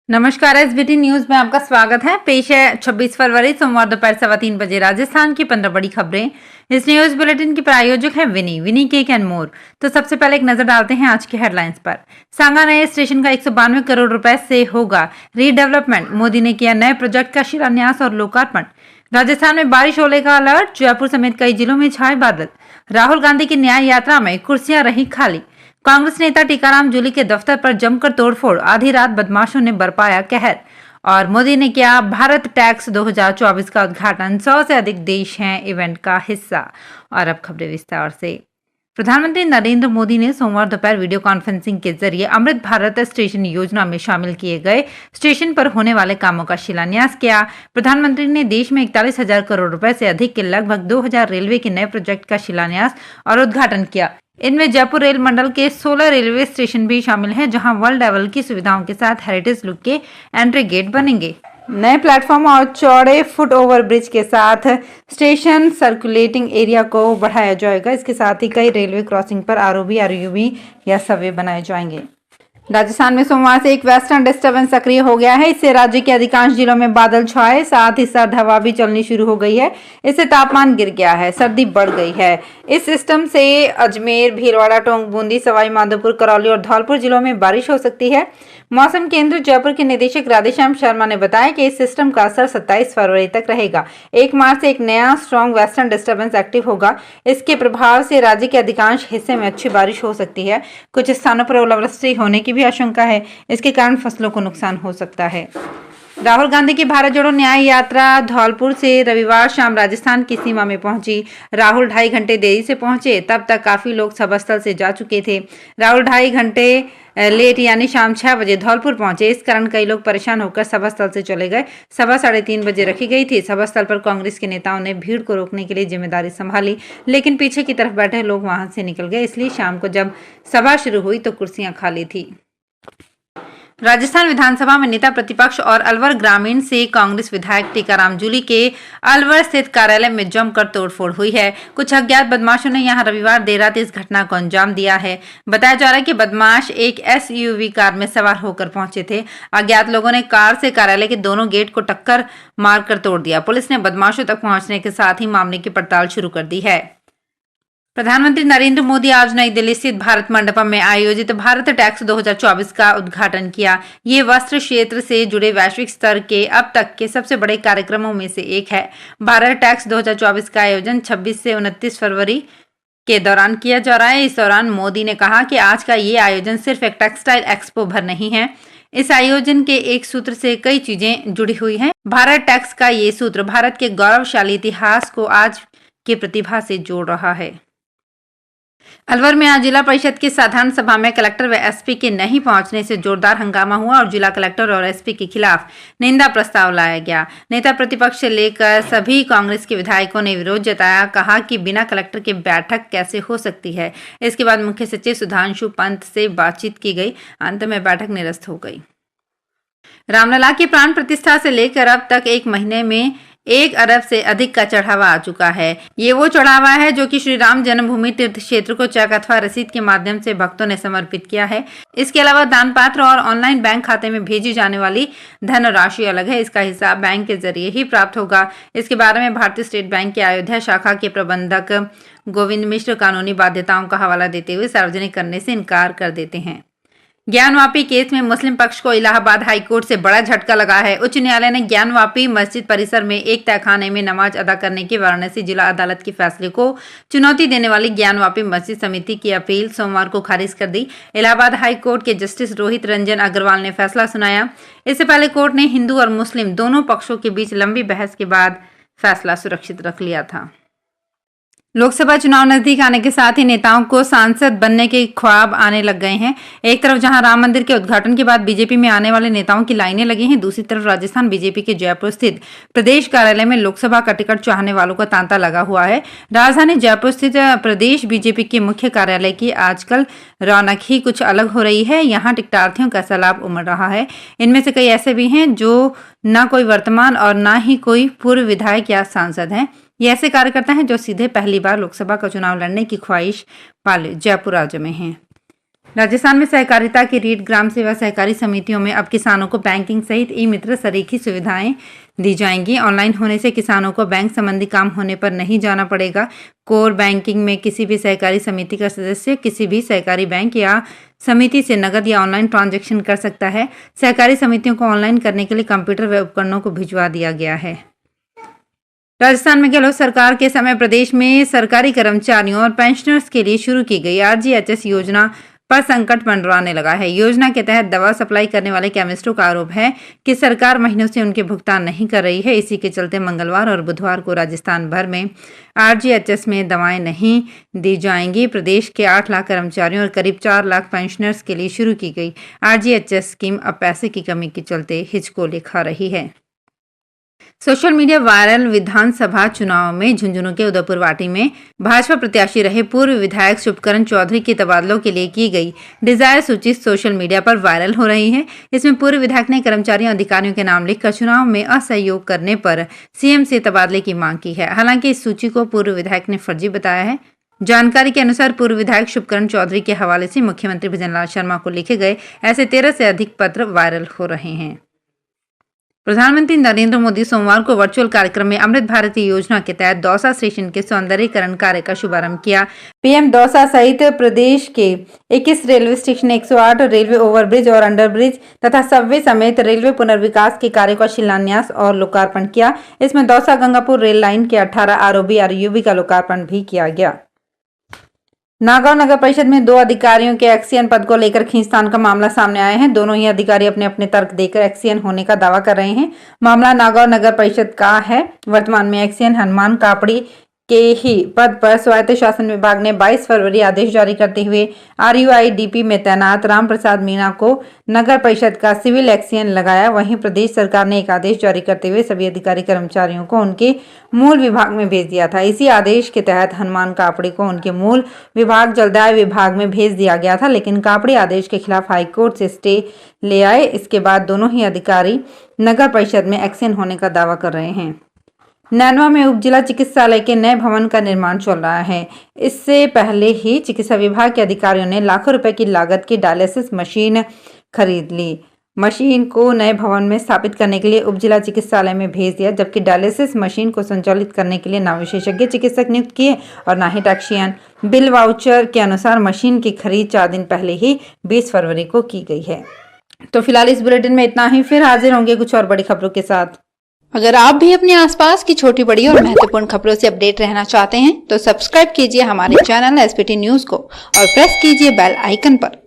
नमस्कार, SBT news में आपका स्वागत है। पेश है 26 फरवरी सोमवार दोपहर 3:15 राजस्थान की 15 बड़ी खबरें। इस न्यूज बुलेटिन की प्रायोजक है विनी केक एंड मोर। तो सबसे पहले एक नजर डालते हैं आज की हेडलाइंस पर। सांगा नए स्टेशन का 192 करोड़ रुपए से होगा रीडेवलपमेंट। मोदी ने किया नए प्रोजेक्ट का शिलान्यास और लोकार्पण। राजस्थान में बारिश होने का अलर्ट। जयपुर समेत कई जिलों में छाए बादल। राहुल गांधी की न्याय यात्रा में कुर्सियां रही खाली। कांग्रेस नेता टीकाराम जूली के दफ्तर पर जमकर तोड़फोड़। आधी रात बदमाशों ने बरपाया कहर। और मोदी ने किया भारत टैक्स 2024 का उद्घाटन। 100 से अधिक देश हैं इवेंट का हिस्सा। और अब खबरें विस्तार से। प्रधानमंत्री नरेंद्र मोदी ने सोमवार दोपहर वीडियो कॉन्फ्रेंसिंग के जरिए अमृत भारत स्टेशन योजना में शामिल किए गए स्टेशन पर होने वाले कामों का शिलान्यास किया। प्रधानमंत्री ने देश में 41,000 करोड़ रुपए से अधिक के लगभग 2,000 रेलवे के नए प्रोजेक्ट का शिलान्यास और उद्घाटन किया। इनमें जयपुर रेल मंडल के 16 रेलवे स्टेशन भी शामिल हैं, जहां वर्ल्ड लेवल की सुविधाओं के साथ हेरिटेज लुक के एंट्री गेट बनेंगे। नए प्लेटफॉर्म और चौड़े फुट ओवर ब्रिज के साथ स्टेशन सर्कुलेटिंग एरिया को बढ़ाया जाएगा। इसके साथ ही कई रेलवे क्रॉसिंग पर आरओबी, आरयूबी या सबवे बनाए जाएंगे। राजस्थान में सोमवार से एक वेस्टर्न डिस्टर्बेंस सक्रिय हो गया है। इससे राज्य के अधिकांश जिलों में बादल छाए, साथ ही सर्द हवा भी चलनी शुरू हो गई है। इससे तापमान गिर गया है, सर्दी बढ़ गई है। इस सिस्टम से अजमेर, भीलवाड़ा, टोंक, बूंदी, सवाई माधोपुर, करौली और धौलपुर जिलों में बारिश हो सकती है। मौसम केंद्र जयपुर के निदेशक राधेश्याम शर्मा ने बताया कि इस सिस्टम का असर 27 फरवरी तक रहेगा। 1 मार्च से एक नया स्ट्रॉन्ग वेस्टर्न डिस्टर्बेंस एक्टिव होगा। इसके प्रभाव से राज्य के अधिकांश हिस्से में अच्छी बारिश हो सकती है। कुछ स्थानों पर ओलावृष्टि होने की भी आशंका है। इसके कारण फसलों को नुकसान हो सकता है। राहुल गांधी की भारत जोड़ो न्याय यात्रा धौलपुर से रविवार शाम राजस्थान की सीमा में पहुंची। राहुल 2.5 घंटे देरी से पहुंचे। तब तक काफी लोग सभा स्थल से जा चुके थे। राहुल 2.5 घंटे लेट यानी शाम 6 बजे धौलपुर पहुंचे। इस कारण कई लोग परेशान होकर सभा स्थल से चले गए। सभा 3:30 बजे रखी गई थी। सभा स्थल पर कांग्रेस के नेताओं ने भीड़ को रोकने के लिए जिम्मेदारी संभाली, लेकिन पीछे की तरफ बैठे लोग वहां से निकल गए। इसलिए शाम को जब सभा शुरू हुई तो कुर्सियां खाली थी। राजस्थान विधानसभा में नेता प्रतिपक्ष और अलवर ग्रामीण से कांग्रेस विधायक टीकाराम जूली के अलवर स्थित कार्यालय में जमकर तोड़फोड़ हुई है। कुछ अज्ञात बदमाशों ने यहां रविवार देर रात इस घटना को अंजाम दिया है। बताया जा रहा है कि बदमाश एक एसयूवी कार में सवार होकर पहुंचे थे। अज्ञात लोगों ने कार से कार्यालय के दोनों गेट को टक्कर मारकर तोड़ दिया। पुलिस ने बदमाशों तक पहुंचने के साथ ही मामले की पड़ताल शुरू कर दी है। प्रधानमंत्री नरेंद्र मोदी आज नई दिल्ली स्थित भारत मंडपम में आयोजित भारत टैक्स 2024 का उद्घाटन किया। ये वस्त्र क्षेत्र से जुड़े वैश्विक स्तर के अब तक के सबसे बड़े कार्यक्रमों में से एक है। भारत टैक्स 2024 का आयोजन 26 से 29 फरवरी के दौरान किया जा रहा है। इस दौरान मोदी ने कहा कि आज का ये आयोजन सिर्फ एक टेक्सटाइल एक्सपो भर नहीं है। इस आयोजन के एक सूत्र से कई चीजें जुड़ी हुई हैं। भारत टैक्स का ये सूत्र भारत के गौरवशाली इतिहास को आज की प्रतिभा से जोड़ रहा है। अलवर में आज जिला परिषद की साधारण सभा में कलेक्टर व एसपी के नहीं पहुंचने से जोरदार हंगामा हुआ और जिला कलेक्टर और एसपी के खिलाफ निंदा प्रस्ताव लाया गया। नेता प्रतिपक्ष से लेकर सभी कांग्रेस के विधायकों ने विरोध जताया। कहा कि बिना कलेक्टर के बैठक कैसे हो सकती है। इसके बाद मुख्य सचिव सुधांशु पंत से बातचीत की गई। अंत में बैठक निरस्त हो गई। रामलला की प्राण प्रतिष्ठा से लेकर अब तक एक महीने में 1 अरब से अधिक का चढ़ावा आ चुका है। ये वो चढ़ावा है जो कि श्री राम जन्मभूमि तीर्थ क्षेत्र को चेक अथवा रसीद के माध्यम से भक्तों ने समर्पित किया है। इसके अलावा दान पात्र और ऑनलाइन बैंक खाते में भेजी जाने वाली धनराशि अलग है। इसका हिसाब बैंक के जरिए ही प्राप्त होगा। इसके बारे में भारतीय स्टेट बैंक के अयोध्या शाखा के प्रबंधक गोविंद मिश्र कानूनी बाध्यताओं का हवाला देते हुए सार्वजनिक करने से इनकार कर देते हैं। ज्ञानवापी केस में मुस्लिम पक्ष को इलाहाबाद हाईकोर्ट से बड़ा झटका लगा है। उच्च न्यायालय ने ज्ञानवापी मस्जिद परिसर में एक तहखाने में नमाज अदा करने की वाराणसी जिला अदालत के फैसले को चुनौती देने वाली ज्ञानवापी मस्जिद समिति की अपील सोमवार को खारिज कर दी। इलाहाबाद हाईकोर्ट के जस्टिस रोहित रंजन अग्रवाल ने फैसला सुनाया। इससे पहले कोर्ट ने हिंदू और मुस्लिम दोनों पक्षों के बीच लंबी बहस के बाद फैसला सुरक्षित रख लिया था। लोकसभा चुनाव नजदीक आने के साथ ही नेताओं को सांसद बनने के ख्वाब आने लग गए हैं। एक तरफ जहां राम मंदिर के उद्घाटन के बाद बीजेपी में आने वाले नेताओं की लाइनें लगी हैं, दूसरी तरफ राजस्थान बीजेपी के जयपुर स्थित प्रदेश कार्यालय में लोकसभा का टिकट चाहने वालों का तांता लगा हुआ है। राजधानी जयपुर स्थित प्रदेश बीजेपी के मुख्य कार्यालय की आजकल रौनक ही कुछ अलग हो रही है। यहाँ टिकटार्थियों का सैलाब उमड़ रहा है। इनमें से कई ऐसे भी हैं जो न कोई वर्तमान और न ही कोई पूर्व विधायक या सांसद हैं। ये ऐसे कार्यकर्ता हैं जो सीधे पहली बार लोकसभा का चुनाव लड़ने की ख्वाहिश वाले जयपुर राज्य में हैं। राजस्थान में सहकारिता की रीट ग्राम सेवा सहकारी समितियों में अब किसानों को बैंकिंग सहित ई मित्र सरीखी सुविधाएं दी जाएंगी। ऑनलाइन होने से किसानों को बैंक संबंधी काम होने पर नहीं जाना पड़ेगा। कोर बैंकिंग में किसी भी सहकारी समिति का सदस्य किसी भी सहकारी बैंक या समिति से नकद या ऑनलाइन ट्रांजैक्शन कर सकता है। सहकारी समितियों को ऑनलाइन करने के लिए कंप्यूटर व उपकरणों को भिजवा दिया गया है। राजस्थान में गहलोत सरकार के समय प्रदेश में सरकारी कर्मचारियों और पेंशनर्स के लिए शुरू की गई RGHS योजना पर संकट मंडराने लगा है। योजना के तहत दवा सप्लाई करने वाले केमिस्टों का आरोप है कि सरकार महीनों से उनके भुगतान नहीं कर रही है। इसी के चलते मंगलवार और बुधवार को राजस्थान भर में RGHS में दवाएं नहीं दी जाएंगी। प्रदेश के 8 लाख कर्मचारियों और करीब 4 लाख पेंशनर्स के लिए शुरू की गई RGHS स्कीम अब पैसे की कमी के चलते हिचको दिखा रही है। सोशल मीडिया वायरल विधानसभा चुनाव में झुंझुनू के उदयपुर वाटी में भाजपा प्रत्याशी रहे पूर्व विधायक शुभकरण चौधरी के तबादलों के लिए की गई डिजायर सूची सोशल मीडिया पर वायरल हो रही है। इसमें पूर्व विधायक ने कर्मचारियों अधिकारियों के नाम लिखकर चुनाव में असहयोग करने पर सीएम से तबादले की मांग की है। हालांकि इस सूची को पूर्व विधायक ने फर्जी बताया है। जानकारी के अनुसार पूर्व विधायक शुभकरण चौधरी के हवाले से मुख्यमंत्री भजनलाल शर्मा को लिखे गए ऐसे 13 से अधिक पत्र वायरल हो रहे हैं। प्रधानमंत्री नरेंद्र मोदी सोमवार को वर्चुअल कार्यक्रम में अमृत भारत योजना के तहत दौसा स्टेशन के सौंदर्यीकरण कार्य का शुभारंभ किया। पीएम दौसा सहित प्रदेश के 21 रेलवे स्टेशन, 108 रेलवे ओवरब्रिज और अंडरब्रिज तथा सबवे समेत रेलवे पुनर्विकास के कार्य का शिलान्यास और लोकार्पण किया। इसमें दौसा गंगापुर रेल लाइन के 18 ROB RUB का लोकार्पण भी किया गया। नागौर नगर परिषद में 2 अधिकारियों के एक्सीएन पद को लेकर खींचतान का मामला सामने आया है। दोनों ही अधिकारी अपने अपने तर्क देकर एक्सीएन होने का दावा कर रहे हैं। मामला नागौर नगर परिषद का है। वर्तमान में एक्सीएन हनुमान कापड़ी के ही पद पर स्वायत्त शासन विभाग ने 22 फरवरी आदेश जारी करते हुए RUIDP में तैनात राम प्रसाद मीणा को नगर परिषद का सिविल एक्सीएन लगाया। वहीं प्रदेश सरकार ने एक आदेश जारी करते हुए सभी अधिकारी कर्मचारियों को उनके मूल विभाग में भेज दिया था। इसी आदेश के तहत हनुमान कापड़ी को उनके मूल विभाग जलदाय विभाग में भेज दिया गया था, लेकिन कापड़ी आदेश के खिलाफ हाईकोर्ट से स्टे ले आए। इसके बाद दोनों ही अधिकारी नगर परिषद में एक्सीएन होने का दावा कर रहे हैं। नैनवा में उप जिला चिकित्सालय के नए भवन का निर्माण चल रहा है। इससे पहले ही चिकित्सा विभाग के अधिकारियों ने लाखों रुपए की लागत की डायलिसिस मशीन खरीद ली। मशीन को नए भवन में स्थापित करने के लिए उप जिला चिकित्सालय में भेज दिया, जबकि डायलिसिस मशीन को संचालित करने के लिए ना विशेषज्ञ चिकित्सक नियुक्त किए और ना ही टैक्शियन। बिल वाउचर के अनुसार मशीन की खरीद 4 दिन पहले ही 20 फरवरी को की गई है। तो फिलहाल इस बुलेटिन में इतना ही। फिर हाजिर होंगे कुछ और बड़ी खबरों के साथ। अगर आप भी अपने आसपास की छोटी बड़ी और महत्वपूर्ण खबरों से अपडेट रहना चाहते हैं तो सब्सक्राइब कीजिए हमारे चैनल SPT न्यूज को और प्रेस कीजिए बेल आइकन पर।